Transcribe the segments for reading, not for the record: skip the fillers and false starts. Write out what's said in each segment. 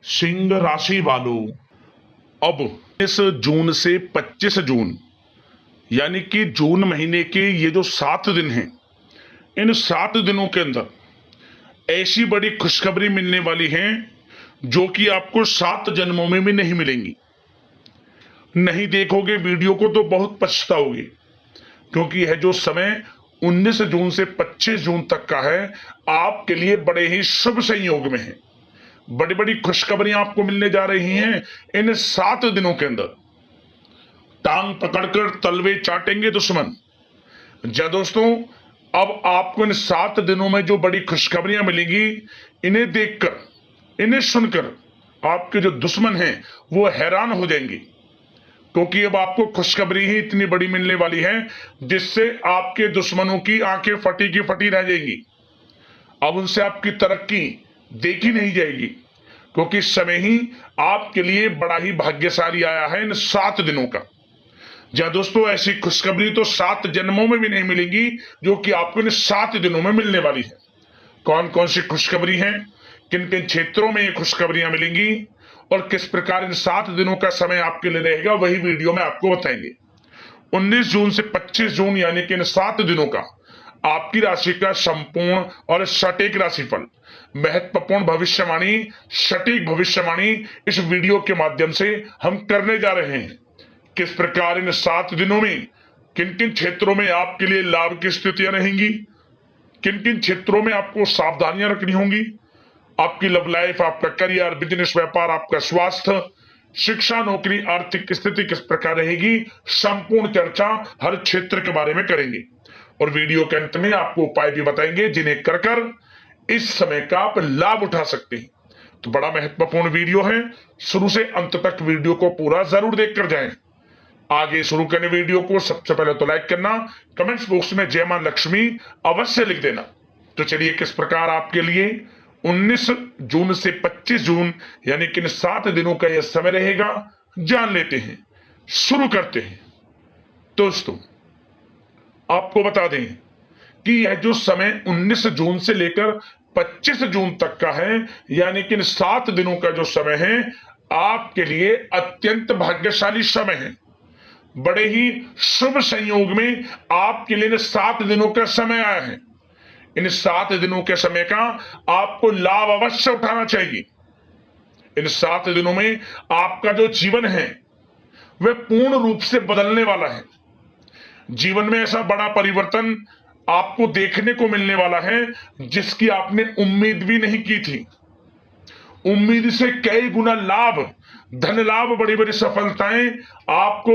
सिंह राशि वालों, अब इस जून से 25 जून यानी कि जून महीने के ये जो 7 दिन हैं, इन 7 दिनों के अंदर ऐसी बड़ी खुशखबरी मिलने वाली है जो कि आपको 7 जन्मों में भी नहीं मिलेंगी। नहीं देखोगे वीडियो को तो बहुत पछताओगे, क्योंकि यह जो समय 19 जून से 25 जून तक का है, आपके लिए बड़े ही शुभ संयोग में है। बड़ी बड़ी खुशखबरियां आपको मिलने जा रही हैं इन 7 दिनों के अंदर। टांग पकड़कर तलवे चाटेंगे दुश्मन। जी दोस्तों, अब आपको इन 7 दिनों में जो बड़ी खुशखबरियां मिलेंगी, इन्हें देखकर, इन्हें सुनकर आपके जो दुश्मन हैं वो हैरान हो जाएंगे, क्योंकि अब आपको खुशखबरी ही इतनी बड़ी मिलने वाली है जिससे आपके दुश्मनों की आंखें फटी की फटी रह जाएंगी। अब उनसे आपकी तरक्की देखी नहीं जाएगी, क्योंकि समय ही आपके लिए बड़ा ही भाग्यशाली आया है इन 7 दिनों का। जी दोस्तों, ऐसी खुशखबरी तो 7 जन्मों में भी नहीं मिलेंगी जो कि आपको इन 7 दिनों में मिलने वाली है। कौन कौन सी खुशखबरी है, किन किन क्षेत्रों में ये खुशखबरियां मिलेंगी और किस प्रकार इन 7 दिनों का समय आपके लिए रहेगा, वही वीडियो में आपको बताएंगे। 19 जून से 25 जून यानी कि इन 7 दिनों का आपकी राशि का संपूर्ण और सटीक राशिफल, महत्वपूर्ण भविष्यवाणी, सटीक भविष्यवाणी इस वीडियो के माध्यम से हम करने जा रहे हैं। किस प्रकार इन 7 दिनों में किन किन क्षेत्रों में आपके लिए लाभ की स्थितियां रहेंगी, किन किन क्षेत्रों में आपको सावधानियां रखनी होंगी, आपकी लव लाइफ, आपका करियर, बिजनेस, व्यापार, आपका स्वास्थ्य, शिक्षा, नौकरी, आर्थिक स्थिति किस प्रकार रहेगी, संपूर्ण चर्चा हर क्षेत्र के बारे में करेंगे। और वीडियो के अंत में आपको उपाय भी बताएंगे जिन्हें कर कर इस समय का आप लाभ उठा सकते हैं। तो बड़ा महत्वपूर्ण वीडियो है, शुरू से अंत तक वीडियो को पूरा जरूर देखकर जाएं। आगे शुरू करने वीडियो को सबसे पहले तो लाइक करना, कमेंट्स बॉक्स में जय मां लक्ष्मी अवश्य लिख देना। तो चलिए, किस प्रकार आपके लिए 19 जून से 25 जून यानी कि 7 दिनों का यह समय रहेगा, जान लेते हैं। शुरू करते हैं। दोस्तों, आपको बता दें कि यह जो समय 19 जून से लेकर 25 जून तक का है, यानी कि इन 7 दिनों का जो समय है, आपके लिए अत्यंत भाग्यशाली समय है। बड़े ही शुभ संयोग में आपके लिए 7 दिनों का समय आया है। इन 7 दिनों के समय का आपको लाभ अवश्य उठाना चाहिए। इन 7 दिनों में आपका जो जीवन है वह पूर्ण रूप से बदलने वाला है। जीवन में ऐसा बड़ा परिवर्तन आपको देखने को मिलने वाला है जिसकी आपने उम्मीद भी नहीं की थी। उम्मीद से कई गुना लाभ, धन लाभ, बड़ी बड़ी सफलताएं आपको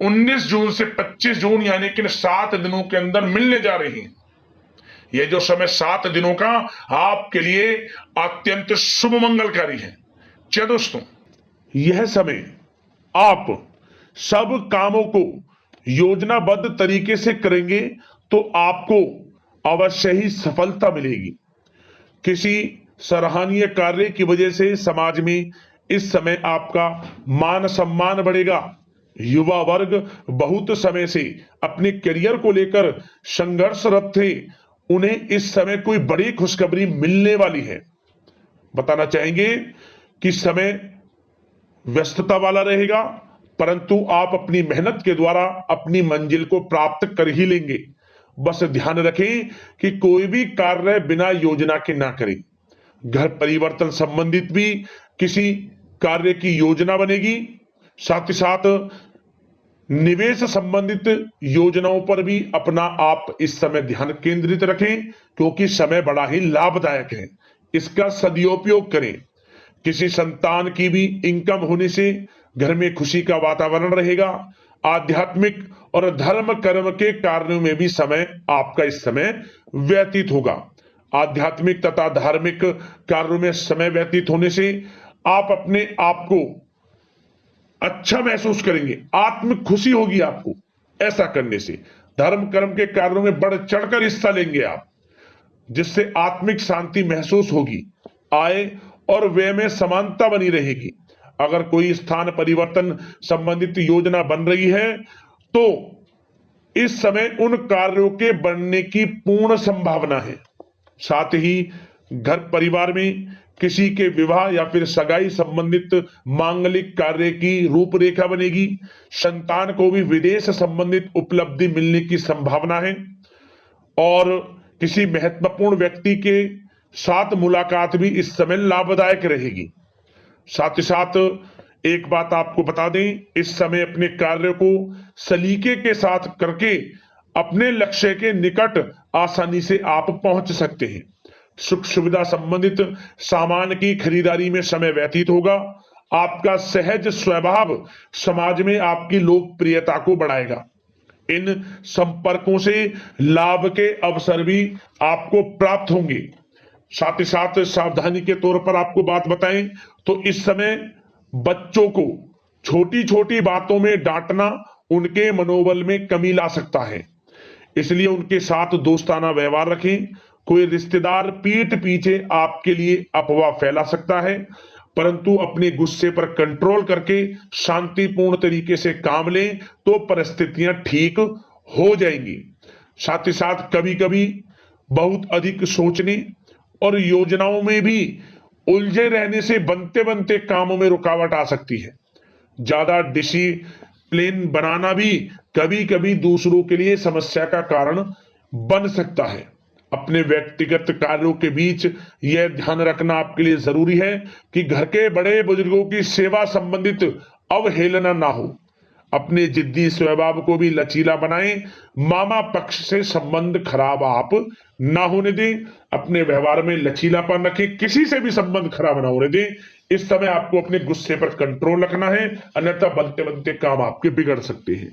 19 जून से 25 जून यानी कि 7 दिनों के अंदर मिलने जा रही हैं। यह जो समय 7 दिनों का आपके लिए अत्यंत शुभ मंगलकारी है। क्या दोस्तों, यह समय आप सब कामों को योजनाबद्ध तरीके से करेंगे तो आपको अवश्य ही सफलता मिलेगी। किसी सराहनीय कार्य की वजह से समाज में इस समय आपका मान सम्मान बढ़ेगा। युवा वर्ग बहुत समय से अपने करियर को लेकर संघर्षरत थे, उन्हें इस समय कोई बड़ी खुशखबरी मिलने वाली है। बताना चाहेंगे कि समय व्यस्तता वाला रहेगा, परंतु आप अपनी मेहनत के द्वारा अपनी मंजिल को प्राप्त कर ही लेंगे। बस ध्यान रखें कि कोई भी कार्य बिना योजना के ना करें। घर परिवर्तन संबंधित भी किसी कार्य की योजना बनेगी। साथ ही साथ निवेश संबंधित योजनाओं पर भी अपना आप इस समय ध्यान केंद्रित रखें, क्योंकि समय बड़ा ही लाभदायक है। इसका सदुपयोग करें। किसी संतान की भी इनकम होने से घर में खुशी का वातावरण रहेगा। आध्यात्मिक और धर्म कर्म के कार्यों में भी समय आपका इस समय व्यतीत होगा। आध्यात्मिक तथा धार्मिक कार्यों में समय व्यतीत होने से आप अपने आप को अच्छा महसूस करेंगे, आत्म खुशी होगी आपको। ऐसा करने से धर्म कर्म के कार्यों में बढ़ चढ़कर हिस्सा लेंगे आप, जिससे आत्मिक शांति महसूस होगी। आय और व्यय में समानता बनी रहेगी। अगर कोई स्थान परिवर्तन संबंधित योजना बन रही है तो इस समय उन कार्यों के बनने की पूर्ण संभावना है। साथ ही घर परिवार में किसी के विवाह या फिर सगाई संबंधित मांगलिक कार्य की रूपरेखा बनेगी। संतान को भी विदेश संबंधित उपलब्धि मिलने की संभावना है और किसी महत्वपूर्ण व्यक्ति के साथ मुलाकात भी इस समय लाभदायक रहेगी। साथ ही साथ एक बात आपको बता दें, इस समय अपने कार्य को सलीके के साथ करके अपने लक्ष्य के निकट आसानी से आप पहुंच सकते हैं। सुख सुविधा संबंधित सामान की खरीदारी में समय व्यतीत होगा। आपका सहज स्वभाव समाज में आपकी लोकप्रियता को बढ़ाएगा। इन संपर्कों से लाभ के अवसर भी आपको प्राप्त होंगे। साथ ही साथ सावधानी के तौर पर आपको बात बताएं तो इस समय बच्चों को छोटी छोटी बातों में डांटना उनके मनोबल में कमी ला सकता है, इसलिए उनके साथ दोस्ताना व्यवहार रखें। कोई रिश्तेदार पीठ पीछे आपके लिए अफवाह फैला सकता है, परंतु अपने गुस्से पर कंट्रोल करके शांतिपूर्ण तरीके से काम लें तो परिस्थितियां ठीक हो जाएंगी। साथ ही साथ कभी कभी बहुत अधिक सोचने और योजनाओं में भी उलझे रहने से बनते बनते कामों में रुकावट आ सकती है। ज्यादा डिसिप्लिन बनाना भी कभी कभी दूसरों के लिए समस्या का कारण बन सकता है। अपने व्यक्तिगत कार्यों के बीच यह ध्यान रखना आपके लिए जरूरी है कि घर के बड़े बुजुर्गों की सेवा संबंधित अवहेलना ना हो। अपने जिद्दी स्वभाव को भी लचीला बनाएं। मामा पक्ष से संबंध खराब आप ना होने दें। अपने व्यवहार में लचीलापन रखें, किसी से भी संबंध खराब ना होने दें। इस समय आपको अपने गुस्से पर कंट्रोल रखना है, अन्यथा बनते बनते काम आपके बिगड़ सकते हैं।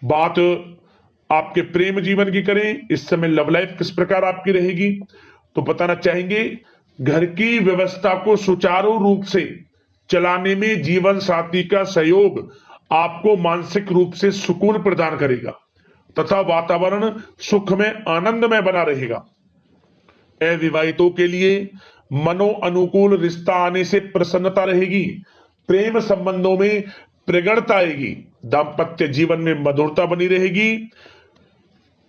बात आपके प्रेम जीवन की करें, इस समय लव लाइफ किस प्रकार आपकी रहेगी तो बताना चाहेंगे, घर की व्यवस्था को सुचारू रूप से चलाने में जीवन साथी का सहयोग आपको मानसिक रूप से सुकून प्रदान करेगा तथा वातावरण सुख में आनंदमय बना रहेगा। अविवाहितों के लिए मनो अनुकूल रिश्ता आने से प्रसन्नता रहेगी। प्रेम संबंधों में प्रगड़ता आएगी। दाम्पत्य जीवन में मधुरता बनी रहेगी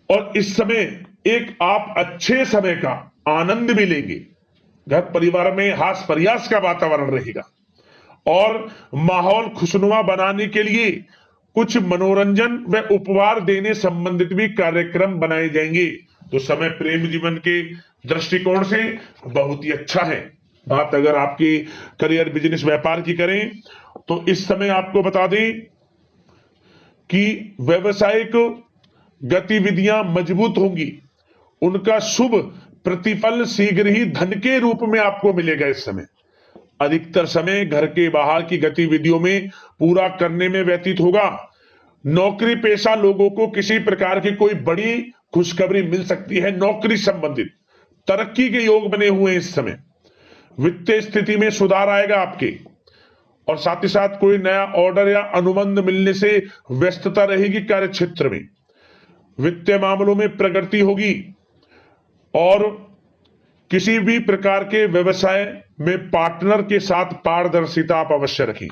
और इस समय एक आप अच्छे समय का आनंद भी लेंगे। घर परिवार में हास प्रयास का वातावरण रहेगा और माहौल खुशनुमा बनाने के लिए कुछ मनोरंजन व उपहार देने संबंधित भी कार्यक्रम बनाए जाएंगे। तो समय प्रेम जीवन के दृष्टिकोण से बहुत ही अच्छा है। बात अगर आपकी करियर बिजनेस व्यापार की करें तो इस समय आपको बता दें कि व्यवसायिक गतिविधियां मजबूत होंगी। उनका शुभ प्रतिफल शीघ्र ही धन के रूप में आपको मिलेगा। इस समय अधिकतर समय घर के बाहर की गतिविधियों में पूरा करने में व्यतीत होगा। नौकरी पेशा लोगों को किसी प्रकार की कोई बड़ी खुशखबरी मिल सकती है। नौकरी संबंधित तरक्की के योग बने हुए हैं। इस समय वित्तीय स्थिति में सुधार आएगा आपके और साथ ही साथ कोई नया ऑर्डर या अनुबंध मिलने से व्यस्तता रहेगी। कार्य क्षेत्र में वित्तीय मामलों में प्रगति होगी और किसी भी प्रकार के व्यवसाय में पार्टनर के साथ पारदर्शिता आप अवश्य रखें।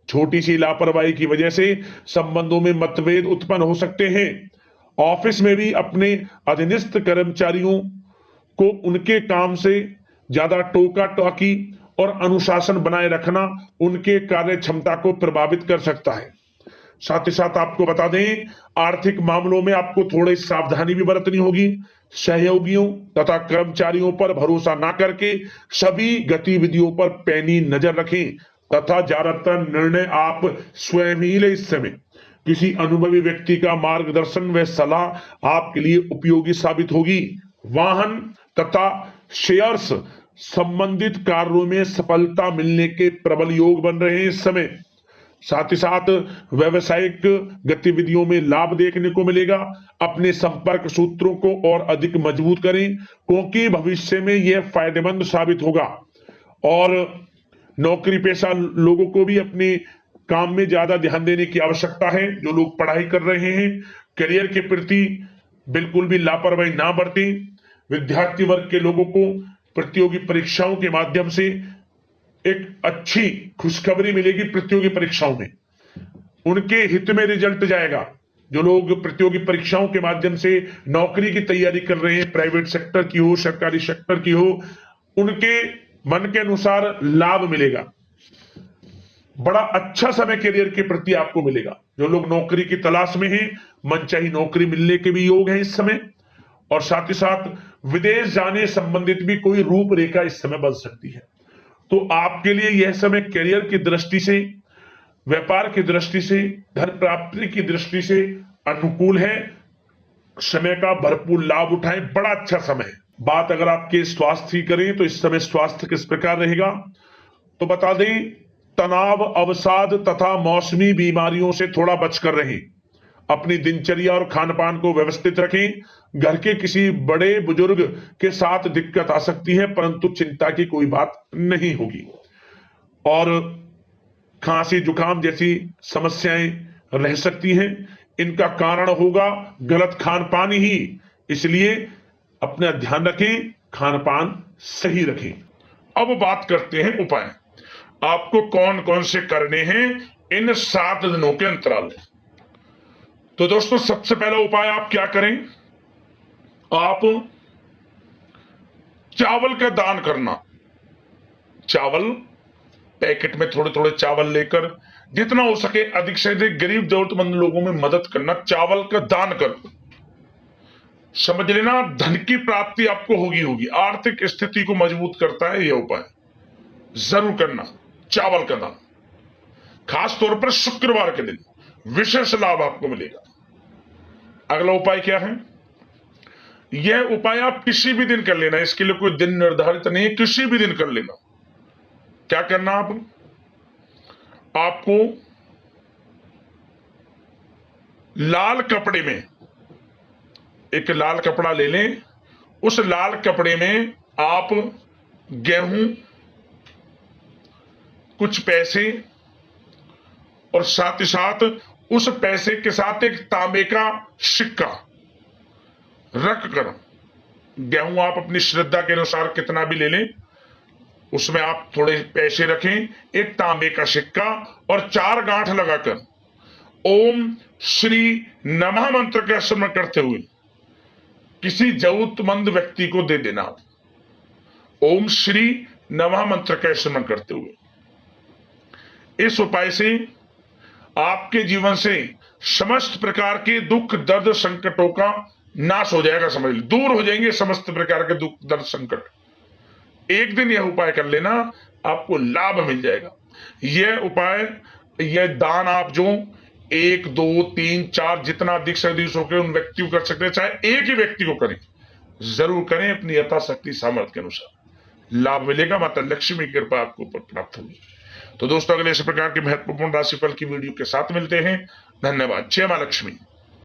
छोटी सी लापरवाही की वजह से संबंधों में मतभेद उत्पन्न हो सकते हैं। ऑफिस में भी अपने अधीनस्थ कर्मचारियों को उनके काम से ज्यादा टोका टाकी और अनुशासन बनाए रखना उनके कार्य क्षमता को प्रभावित कर सकता है। साथ ही साथ आपको बता दें, आर्थिक मामलों में आपको थोड़ी सावधानी भी बरतनी होगी। सहयोगियों तथा कर्मचारियों पर भरोसा ना करके सभी गतिविधियों पर पैनी नजर रखें तथा ज्यादातर निर्णय आप स्वयं ही लें। इस समय किसी अनुभवी व्यक्ति का मार्गदर्शन व सलाह आपके लिए उपयोगी साबित होगी। वाहन तथा शेयर्स संबंधित कार्यों में सफलता मिलने के प्रबल योग बन रहे हैं इस समय। साथ ही साथ व्यवसायिक गतिविधियों में लाभ देखने को मिलेगा। अपने संपर्क सूत्रों को और अधिक मजबूत करें क्योंकि भविष्य में यह फायदेमंद साबित होगा। और नौकरी पेशा लोगों को भी अपने काम में ज्यादा ध्यान देने की आवश्यकता है। जो लोग पढ़ाई कर रहे हैं, करियर के प्रति बिल्कुल भी लापरवाही ना बरतें। विद्यार्थी वर्ग के लोगों को प्रतियोगी परीक्षाओं के माध्यम से एक अच्छी खुशखबरी मिलेगी। प्रतियोगी परीक्षाओं में उनके हित में रिजल्ट जाएगा। जो लोग प्रतियोगी परीक्षाओं के माध्यम से नौकरी की तैयारी कर रहे हैं, प्राइवेट सेक्टर की हो, सरकारी सेक्टर की हो, उनके मन के अनुसार लाभ मिलेगा, बड़ा अच्छा समय करियर के प्रति आपको मिलेगा। जो लोग नौकरी की तलाश में हैं, मनचाही नौकरी मिलने के भी योग हैं इस समय, और साथ ही साथ विदेश जाने संबंधित भी कोई रूपरेखा इस समय बन सकती है। तो आपके लिए यह समय करियर की दृष्टि से, व्यापार की दृष्टि से, धन प्राप्ति की दृष्टि से अनुकूल है। समय का भरपूर लाभ उठाएं, बड़ा अच्छा समय है। बात अगर आपके स्वास्थ्य की करें तो इस समय स्वास्थ्य किस प्रकार रहेगा, तो बता दें, तनाव, अवसाद तथा मौसमी बीमारियों से थोड़ा बचकर रहें। अपनी दिनचर्या और खान पान को व्यवस्थित रखें। घर के किसी बड़े बुजुर्ग के साथ दिक्कत आ सकती है, परंतु चिंता की कोई बात नहीं होगी। और खांसी जुकाम जैसी समस्याएं रह सकती हैं, इनका कारण होगा गलत खान पान ही। इसलिए अपना ध्यान रखें, खान पान सही रखें। अब बात करते हैं उपाय, आपको कौन कौन से करने हैं इन 7 दिनों के अंतराल में। तो दोस्तों, सबसे पहला उपाय आप क्या करें, आप चावल का दान करना। चावल पैकेट में थोड़े थोड़े चावल लेकर जितना हो सके अधिक से अधिक गरीब जरूरतमंद लोगों में मदद करना, चावल का दान कर। समझ लेना, धन की प्राप्ति आपको होगी। आर्थिक स्थिति को मजबूत करता है यह उपाय, जरूर करना चावल का दान। खास तौर पर शुक्रवार के दिन विशेष लाभ आपको मिलेगा। अगला उपाय क्या है, यह उपाय आप किसी भी दिन कर लेना, इसके लिए कोई दिन निर्धारित नहीं है, किसी भी दिन कर लेना। क्या करना, आपको लाल कपड़े में, एक लाल कपड़ा ले लें, उस लाल कपड़े में आप गेहूं, कुछ पैसे और साथ ही साथ उस पैसे के साथ एक तांबे का सिक्का रखकर, गेहूं आप अपनी श्रद्धा के अनुसार कितना भी ले लें, उसमें आप थोड़े पैसे रखें, एक तांबे का सिक्का और 4 गांठ लगाकर ओम श्री नमः मंत्र का स्मरण करते हुए किसी जरूरतमंद व्यक्ति को दे देना। ओम श्री नमः मंत्र का स्मरण करते हुए इस उपाय से आपके जीवन से समस्त प्रकार के दुख दर्द संकटों का नाश हो जाएगा। समझ लो, दूर हो जाएंगे समस्त प्रकार के दुख दर्द संकट। एक दिन यह उपाय कर लेना, आपको लाभ मिल जाएगा। यह उपाय, यह दान आप जो 1 2 3 4 जितना अधिक से अधिक हो उन व्यक्ति को कर सकते हैं, चाहे एक ही व्यक्ति को करें, जरूर करें अपनी यथाशक्ति सामर्थ्य के अनुसार, लाभ मिलेगा। माता लक्ष्मी की कृपा आपको ऊपर प्राप्त होगी। तो दोस्तों, अगले इस प्रकार के महत्वपूर्ण राशिफल की वीडियो के साथ मिलते हैं। धन्यवाद। जय मां लक्ष्मी।